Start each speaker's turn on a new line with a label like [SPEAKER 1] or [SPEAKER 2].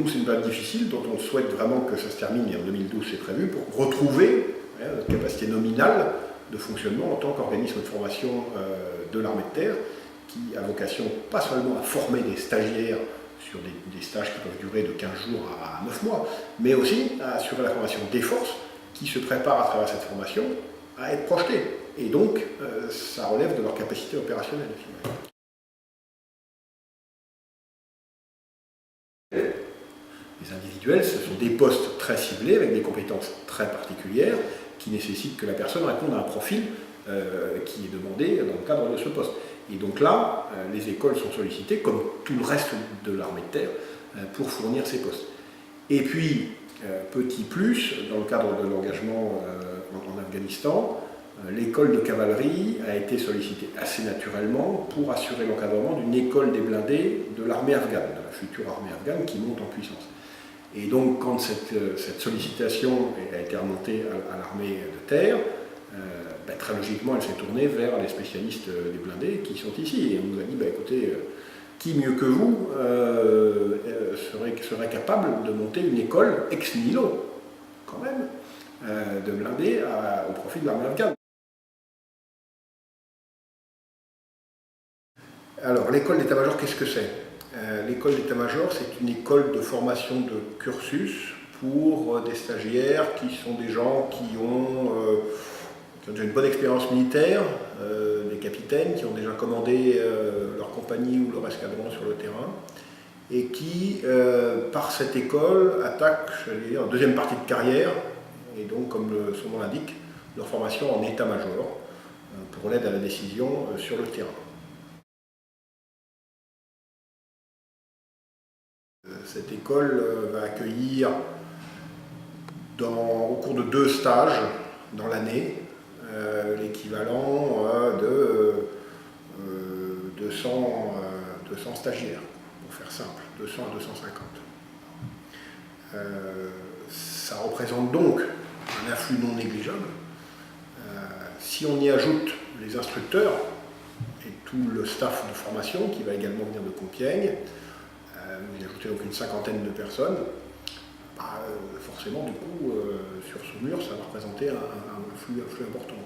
[SPEAKER 1] nous, c'est une période difficile dont on souhaite vraiment que ça se termine, et en 2012 c'est prévu, pour retrouver notre capacité nominale de fonctionnement en tant qu'organisme de formation de l'armée de terre, qui a vocation pas seulement à former des stagiaires sur des stages qui peuvent durer de 15 jours à 9 mois, mais aussi à assurer la formation des forces qui se préparent à travers cette formation à être projetées. Et donc, ça relève de leur capacité opérationnelle. Les individuels, ce sont des postes très ciblés, avec des compétences très particulières, qui nécessitent que la personne réponde à un profil qui est demandé dans le cadre de ce poste. Et donc là, les écoles sont sollicitées, comme tout le reste de l'armée de terre, pour fournir ces postes. Et puis, petit plus, dans le cadre de l'engagement en Afghanistan, l'école de cavalerie a été sollicitée assez naturellement pour assurer l'encadrement d'une école des blindés de l'armée afghane, de la future armée afghane qui monte en puissance. Et donc, quand cette sollicitation a été remontée à l'armée de terre, très logiquement, elle s'est tournée vers les spécialistes des blindés qui sont ici. Et on nous a dit, écoutez, qui mieux que vous serait capable de monter une école ex nihilo, quand même, de blindés au profit de l'armée afghane. Alors, l'école d'état-major, qu'est-ce que c'est? L'école d'état-major, c'est une école de formation de cursus pour des stagiaires qui sont des gens qui ont déjà une bonne expérience militaire, des capitaines qui ont déjà commandé leur compagnie ou leur escadron sur le terrain, et qui, par cette école, attaquent en deuxième partie de carrière, et donc, comme son nom l'indique, leur formation en état-major, pour l'aide à la décision sur le terrain. Cette école va accueillir, au cours de 2 stages dans l'année, l'équivalent de 200 stagiaires, pour faire simple, 200 à 250. Ça représente donc un afflux non négligeable. Si on y ajoute les instructeurs et tout le staff de formation qui va également venir de Compiègne, vous y ajoutez donc une 50aine de personnes, forcément, du coup, sur Saumur, ça va représenter un flux important.